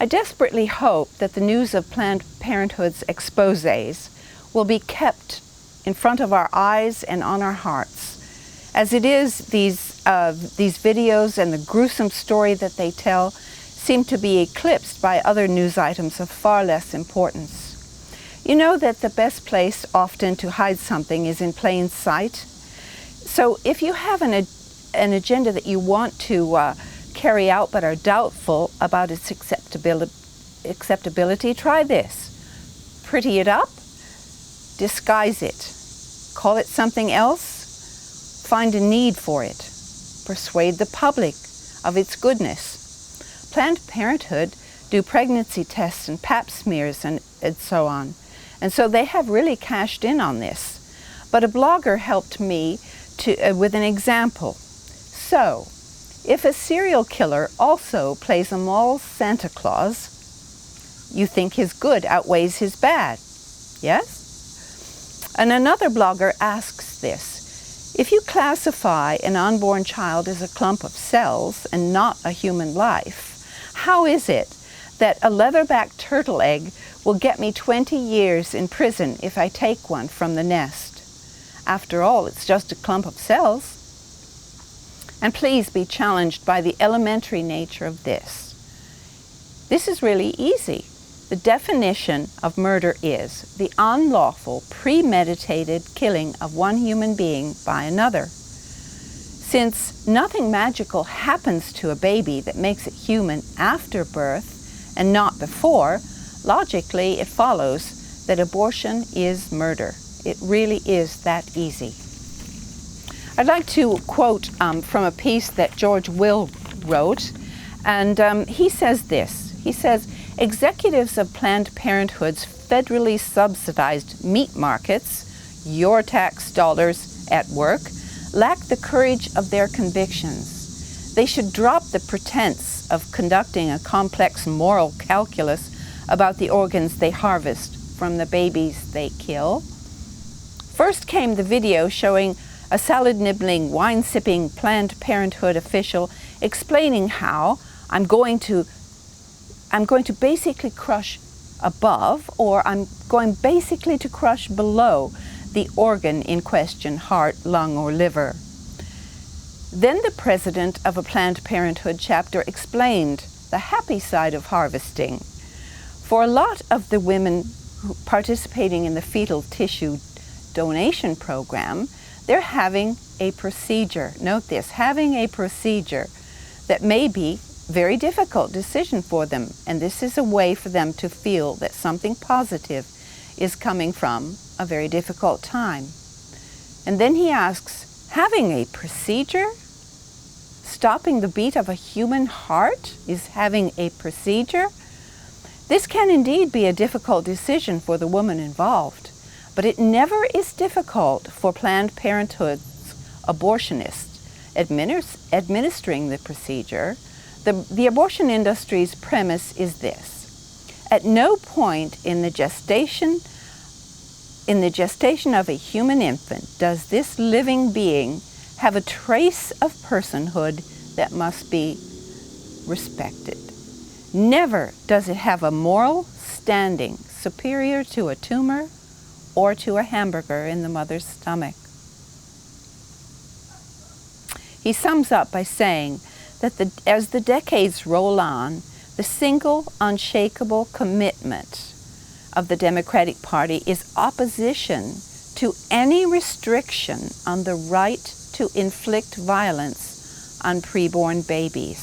I desperately hope that the news of Planned Parenthood's exposés will be kept in front of our eyes and on our hearts. As it is, these videos and the gruesome story that they tell seem to be eclipsed by other news items of far less importance. You know that the best place often to hide something is in plain sight. So if you have an agenda that you want to carry out but are doubtful about its acceptability, try this. Pretty it up, disguise it, call it something else, find a need for it, persuade the public of its goodness. Planned Parenthood do pregnancy tests and pap smears and so on. And so they have really cashed in on this. But a blogger helped me with an example. So, if a serial killer also plays a mall Santa Claus, you think his good outweighs his bad, yes? And another blogger asks this: if you classify an unborn child as a clump of cells and not a human life, how is it that a leatherback turtle egg will get me 20 years in prison if I take one from the nest? After all, it's just a clump of cells. And please be challenged by the elementary nature of this. This is really easy. The definition of murder is the unlawful, premeditated killing of one human being by another. Since nothing magical happens to a baby that makes it human after birth and not before, logically it follows that abortion is murder. It really is that easy. I'd like to quote from a piece that George Will wrote, and he says this. He says, executives of Planned Parenthood's federally subsidized meat markets, your tax dollars at work, lack the courage of their convictions. They should drop the pretense of conducting a complex moral calculus about the organs they harvest from the babies they kill. First came the video showing a salad-nibbling, wine-sipping Planned Parenthood official explaining how I'm going to basically crush above, or I'm going basically to crush below the organ in question, heart, lung, or liver. Then the president of a Planned Parenthood chapter explained the happy side of harvesting. For a lot of the women participating in the fetal tissue donation program, they're having a procedure. Note this, having a procedure that may be a very difficult decision for them, and this is a way for them to feel that something positive is coming from a very difficult time. And then he asks, having a procedure? Stopping the beat of a human heart is having a procedure? This can indeed be a difficult decision for the woman involved, but it never is difficult for Planned Parenthood's abortionists administering the procedure. The abortion industry's premise is this: at no point in the gestation of a human infant does this living being have a trace of personhood that must be respected. Never does it have a moral standing superior to a tumor or to a hamburger in the mother's stomach. He sums up by saying that as the decades roll on, the single unshakable commitment of the Democratic Party is opposition to any restriction on the right to inflict violence on preborn babies.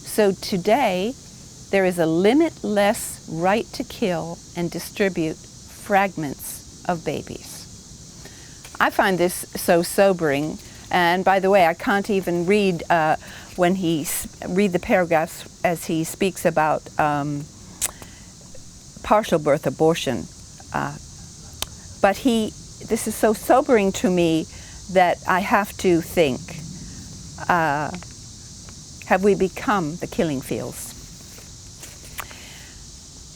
So today, there is a limitless right to kill and distribute fragments of babies. I find this so sobering, and by the way, I can't even read read the paragraphs as he speaks about partial birth abortion. But this is so sobering to me that I have to think, have we become the killing fields?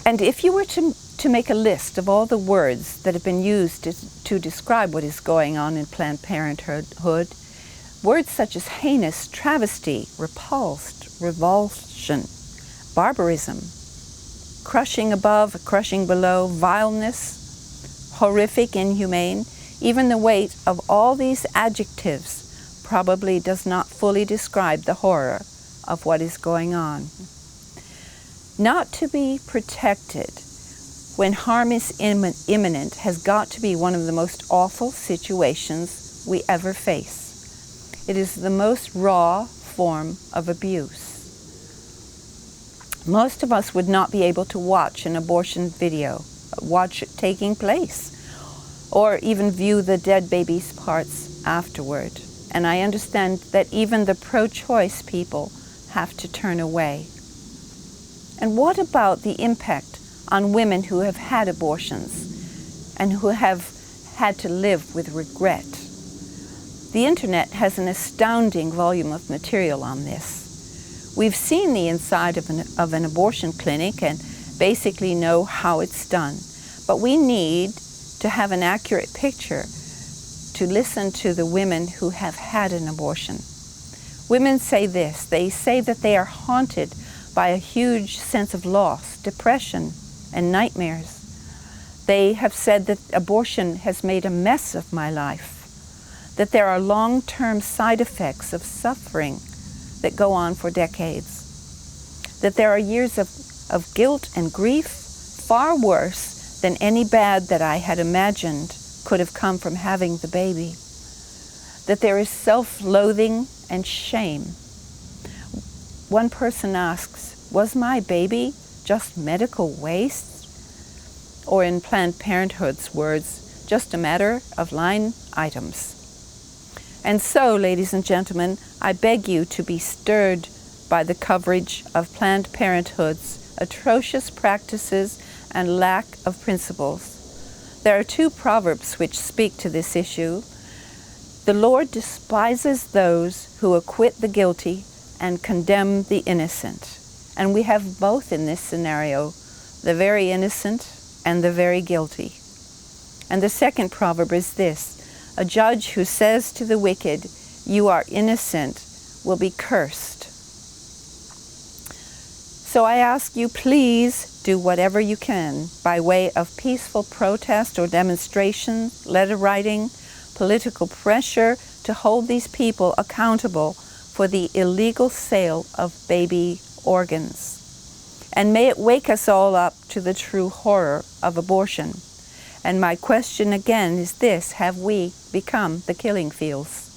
And if you were to make a list of all the words that have been used to describe what is going on in Planned Parenthood, words such as heinous, travesty, repulsed, revulsion, barbarism, crushing above, crushing below, vileness, horrific, inhumane. Even the weight of all these adjectives probably does not fully describe the horror of what is going on. Not to be protected when harm is imminent has got to be one of the most awful situations we ever face. It is the most raw form of abuse. Most of us would not be able to watch an abortion video, watch it taking place, or even view the dead baby's parts afterward. And I understand that even the pro-choice people have to turn away. And what about the impact on women who have had abortions and who have had to live with regret? The internet has an astounding volume of material on this. We've seen the inside of an abortion clinic and basically know how it's done. But we need to have an accurate picture to listen to the women who have had an abortion. Women say this. They say that they are haunted by a huge sense of loss, depression, and nightmares. They have said that abortion has made a mess of my life, that there are long-term side effects of suffering that go on for decades, that there are years of guilt and grief far worse than any bad that I had imagined could have come from having the baby, that there is self-loathing and shame. One person asks, was my baby just medical waste? Or in Planned Parenthood's words, just a matter of line items. And so, ladies and gentlemen, I beg you to be stirred by the coverage of Planned Parenthood's atrocious practices and lack of principles. There are two proverbs which speak to this issue. The Lord despises those who acquit the guilty and condemn the innocent. And we have both in this scenario, the very innocent and the very guilty. And the second proverb is this: a judge who says to the wicked, "You are innocent," will be cursed. So I ask you, please do whatever you can by way of peaceful protest or demonstration, letter writing, political pressure to hold these people accountable for the illegal sale of baby organs. And may it wake us all up to the true horror of abortion. And my question again is this: have we become the killing fields?